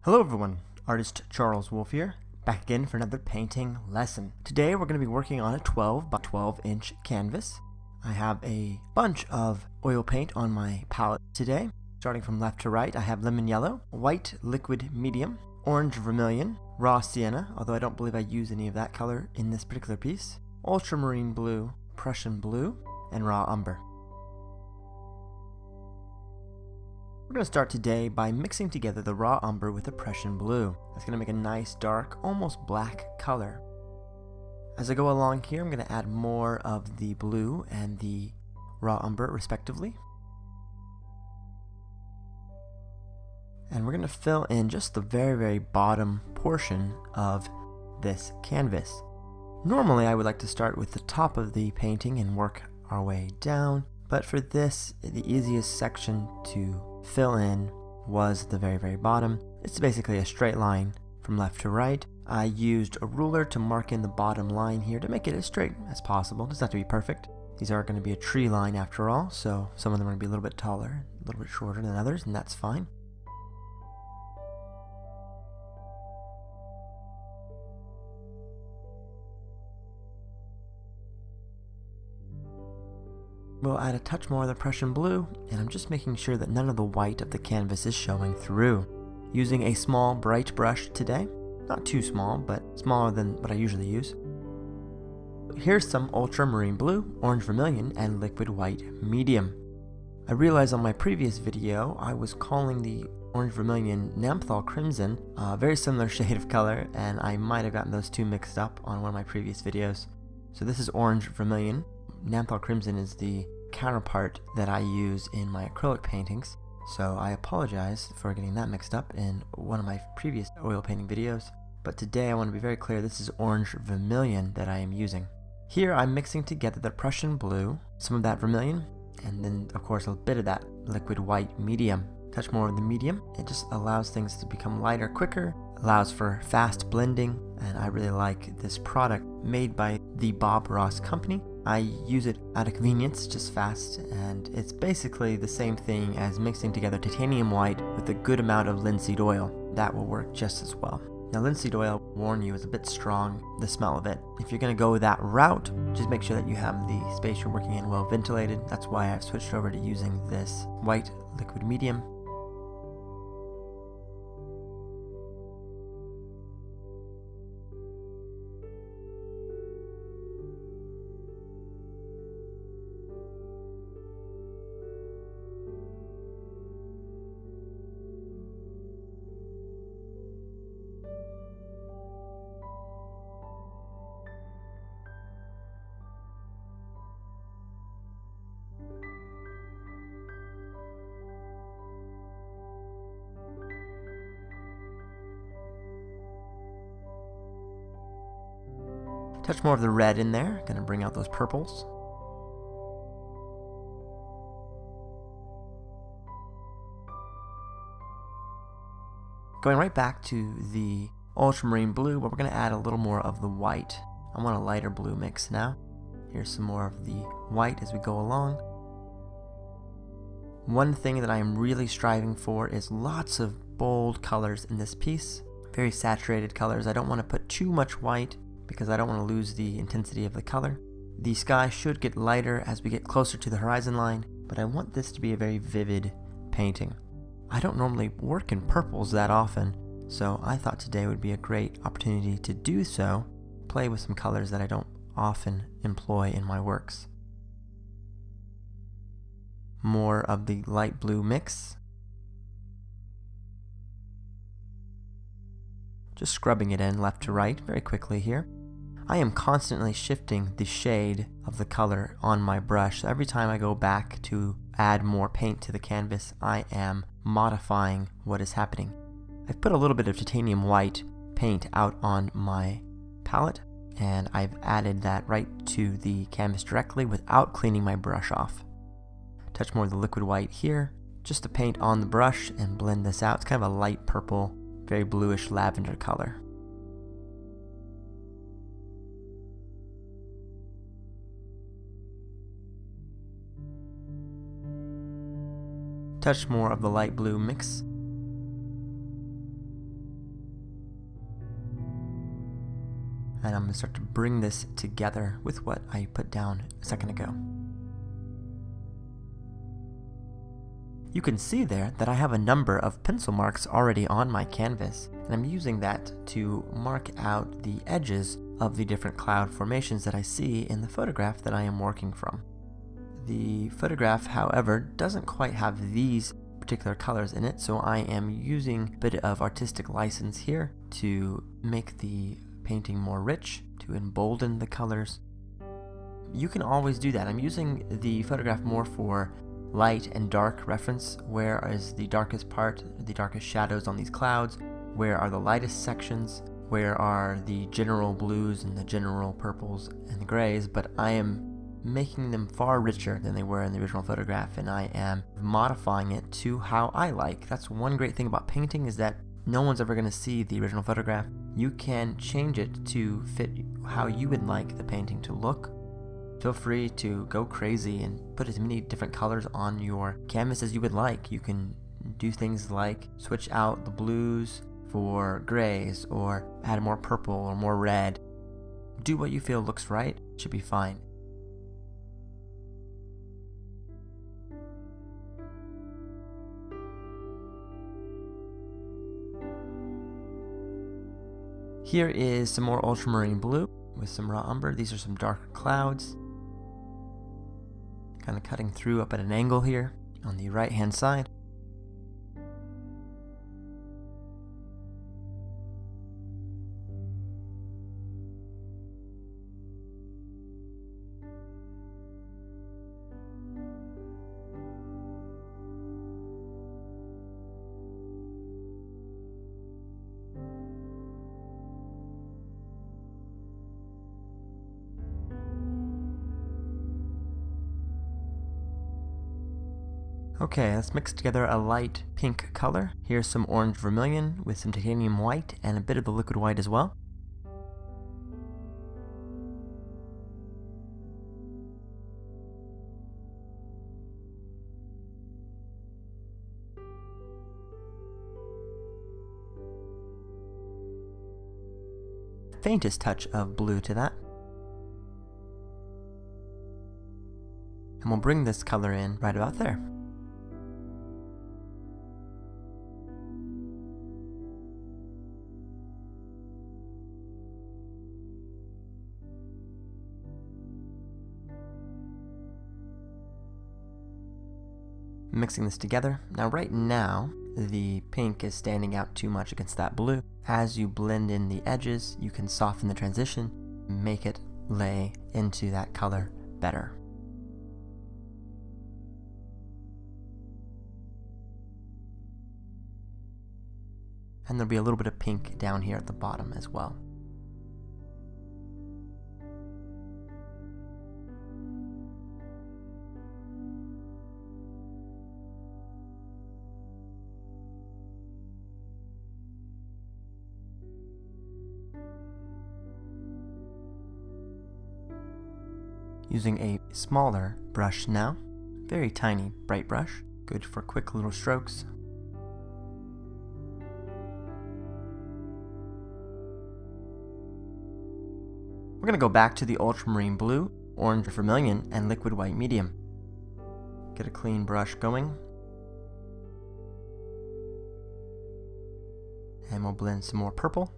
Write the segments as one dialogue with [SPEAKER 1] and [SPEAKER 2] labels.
[SPEAKER 1] Hello everyone, artist Charles Wolf here, back again for another painting lesson. Today we're going to be working on a 12 by 12 inch canvas. I have a bunch of oil paint on my palette today. Starting from left to right, I have lemon yellow, white liquid medium, orange vermilion, raw sienna, although I don't believe I use any of that color in this particular piece, ultramarine blue, Prussian blue, and raw umber. We're going to start today by mixing together the raw umber with the Prussian blue. That's going to make a nice dark, almost black color. As I go along here, I'm going to add more of the blue and the raw umber respectively. And we're going to fill in just the very bottom portion of this canvas. Normally I would like to start with the top of the painting and work our way down, but for this, the easiest section to fill in was the very bottom. It's basically a straight line from left to right. I used a ruler to mark in the bottom line here to make it as straight as possible. It doesn't have to be perfect. These are going to be a tree line after all, so some of them are going to be a little bit taller, a little bit shorter than others, and that's fine. We'll add a touch more of the Prussian blue, and I'm just making sure that none of the white of the canvas is showing through. Using a small bright brush today, not too small, but smaller than what I usually use. Here's some ultramarine blue, orange vermilion, and liquid white medium. I realized on my previous video I was calling the orange vermilion Namthal crimson, a very similar shade of color, and I might have gotten those two mixed up on one of my previous videos. So this is orange vermilion. Namthal crimson is the counterpart that I use in my acrylic paintings, so I apologize for getting that mixed up in one of my previous oil painting videos. But today I want to be very clear, this is orange vermilion that I am using. Here I'm mixing together the Prussian blue, some of that vermilion, and then of course a bit of that liquid white medium. Touch more of the medium. It just allows things to become lighter quicker, allows for fast blending, and I really like this product made by the Bob Ross company. I use it out of convenience, just fast, and it's basically the same thing as mixing together titanium white with a good amount of linseed oil. That will work just as well. Now linseed oil, warn you, is a bit strong, the smell of it. If you're going to go that route, just make sure that you have the space you're working in well ventilated. That's why I've switched over to using this white liquid medium. Touch more of the red in there, gonna bring out those purples. Going right back to the ultramarine blue, but we're gonna add a little more of the white. I want a lighter blue mix now. Here's some more of the white as we go along. One thing that I am really striving for is lots of bold colors in this piece. Very saturated colors. I don't want to put too much white, because I don't want to lose the intensity of the color. The sky should get lighter as we get closer to the horizon line, but I want this to be a very vivid painting. I don't normally work in purples that often, so I thought today would be a great opportunity to do so, play with some colors that I don't often employ in my works. More of the light blue mix. Just scrubbing it in left to right very quickly here. I am constantly shifting the shade of the color on my brush. So every time I go back to add more paint to the canvas, I am modifying what is happening. I've put a little bit of titanium white paint out on my palette, and I've added that right to the canvas directly without cleaning my brush off. Touch more of the liquid white here, just to paint on the brush and blend this out. It's kind of a light purple, very bluish lavender color. Touch more of the light blue mix. And I'm going to start to bring this together with what I put down a second ago. You can see there that I have a number of pencil marks already on my canvas, and I'm using that to mark out the edges of the different cloud formations that I see in the photograph that I am working from. The photograph, however, doesn't quite have these particular colors in it, so I am using a bit of artistic license here to make the painting more rich, to embolden the colors. You can always do that. I'm using the photograph more for light and dark reference. Where is the darkest part, the darkest shadows on these clouds? Where are the lightest sections? Where are the general blues and the general purples and the grays? But I am making them far richer than they were in the original photograph, and I am modifying it to how I like. That's one great thing about painting, is that no one's ever going to see the original photograph. You can change it to fit how you would like the painting to look. Feel free to go crazy and put as many different colors on your canvas as you would like. You can do things like switch out the blues for grays, or add more purple or more red. Do what you feel looks right. It should be fine. Here is some more ultramarine blue with some raw umber. These are some darker clouds. Kind of cutting through up at an angle here on the right hand side. Okay, let's mix together a light pink color. Here's some orange vermilion with some titanium white and a bit of the liquid white as well. Faintest touch of blue to that. And we'll bring this color in right about there. Mixing this together. Now right now, the pink is standing out too much against that blue. As you blend in the edges, you can soften the transition, make it lay into that color better. And there'll be a little bit of pink down here at the bottom as well. Using a smaller brush now, very tiny bright brush, good for quick little strokes. We're going to go back to the ultramarine blue, orange vermilion, and liquid white medium. Get a clean brush going. And we'll blend some more purple.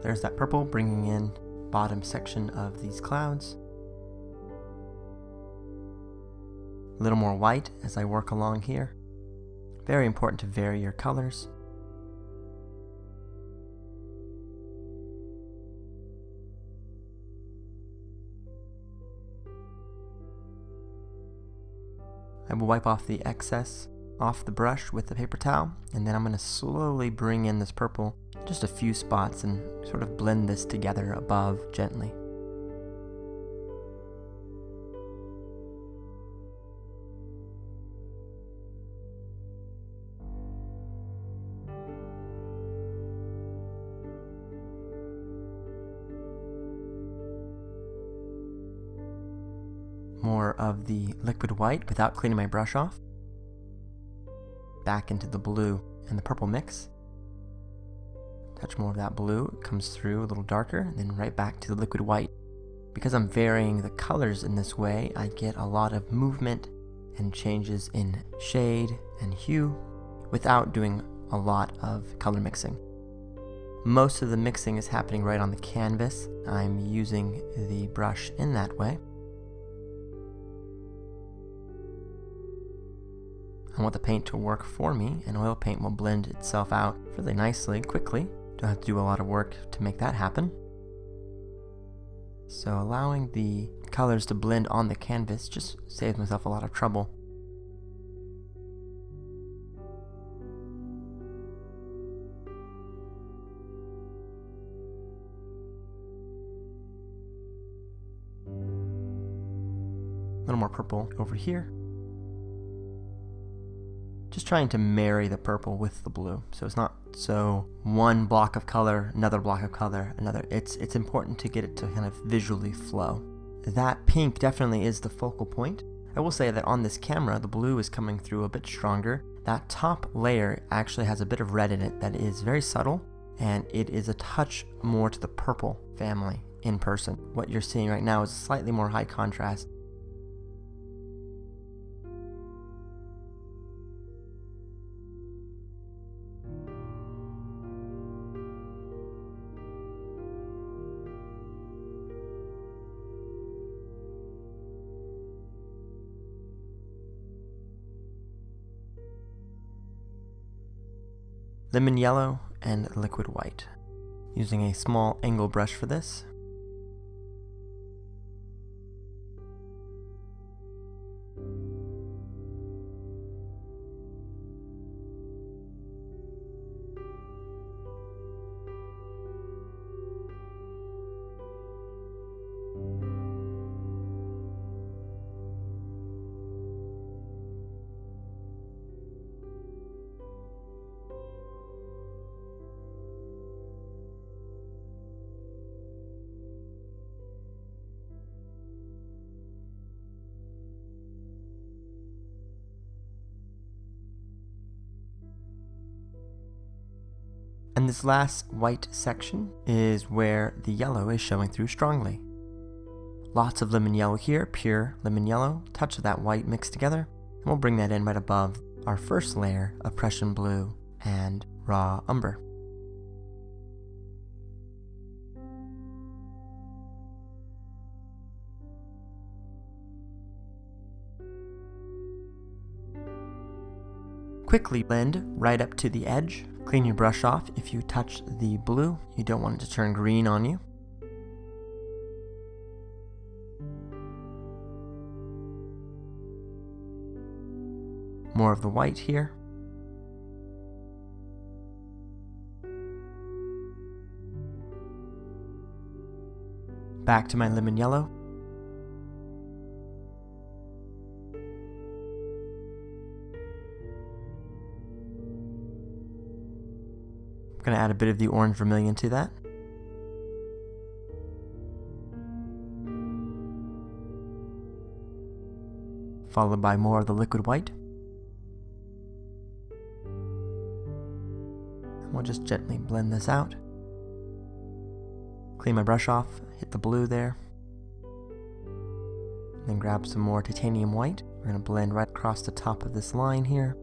[SPEAKER 1] There's that purple, bringing in bottom section of these clouds. A little more white as I work along here. Very important to vary your colors. I will wipe off the excess off the brush with the paper towel, and then I'm going to slowly bring in this purple just a few spots and sort of blend this together above gently. more of the liquid white without cleaning my brush off. Back into the blue and the purple mix. Touch more of that blue, it comes through a little darker, and then right back to the liquid white. Because I'm varying the colors in this way, I get a lot of movement and changes in shade and hue without doing a lot of color mixing. Most of the mixing is happening right on the canvas. I'm using the brush in that way. I want the paint to work for me, and oil paint will blend itself out really nicely, quickly. Don't have to do a lot of work to make that happen. So allowing the colors to blend on the canvas just saves myself a lot of trouble. A little more purple over here. Just trying to marry the purple with the blue, so it's not so one block of color, another block of color, another. It's important to get it to kind of visually flow. That pink definitely is the focal point. I will say that on this camera, the blue is coming through a bit stronger. That top layer actually has a bit of red in it that is very subtle, and it is a touch more to the purple family in person. What you're seeing right now is slightly more high contrast. Lemon yellow and liquid white. Using a small angle brush for this. And this last white section is where the yellow is showing through strongly. Lots of lemon yellow here, pure lemon yellow, touch of that white mixed together, and we'll bring that in right above our first layer of Prussian blue and raw umber. Quickly blend right up to the edge. Clean your brush off if you touch the blue. You don't want it to turn green on you. More of the white here. Back to my lemon yellow. I'm going to add a bit of the orange vermilion to that. Followed by more of the liquid white. And we'll just gently blend this out. Clean my brush off, hit the blue there. Then grab some more titanium white. We're going to blend right across the top of this line here.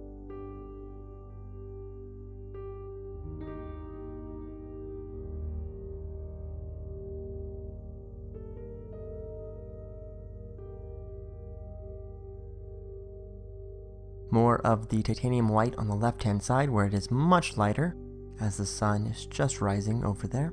[SPEAKER 1] More of the titanium white on the left-hand side where it is much lighter as the sun is just rising over there.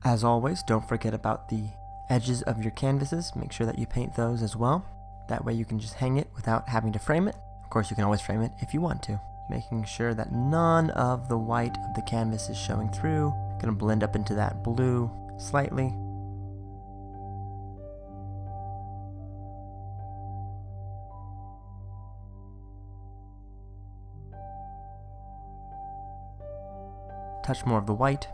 [SPEAKER 1] As always, don't forget about the edges of your canvases. Make sure that you paint those as well. That way you can just hang it without having to frame it. Of course, you can always frame it if you want to. Making sure that none of the white of the canvas is showing through. Gonna blend up into that blue slightly. touch more of the white.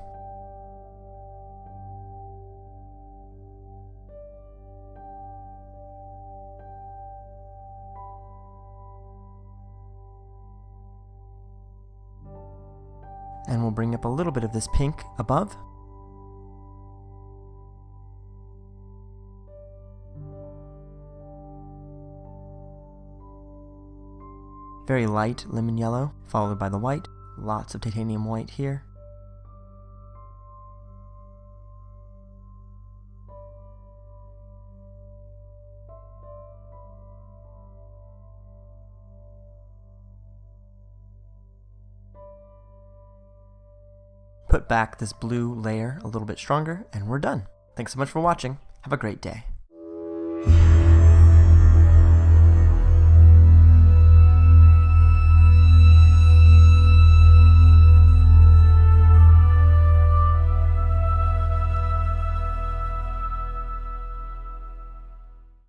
[SPEAKER 1] And we'll bring up a little bit of this pink above. Very light lemon yellow, followed by the white. Lots of titanium white here. Put back this blue layer a little bit stronger, and we're done. Thanks so much for watching. Have a great day.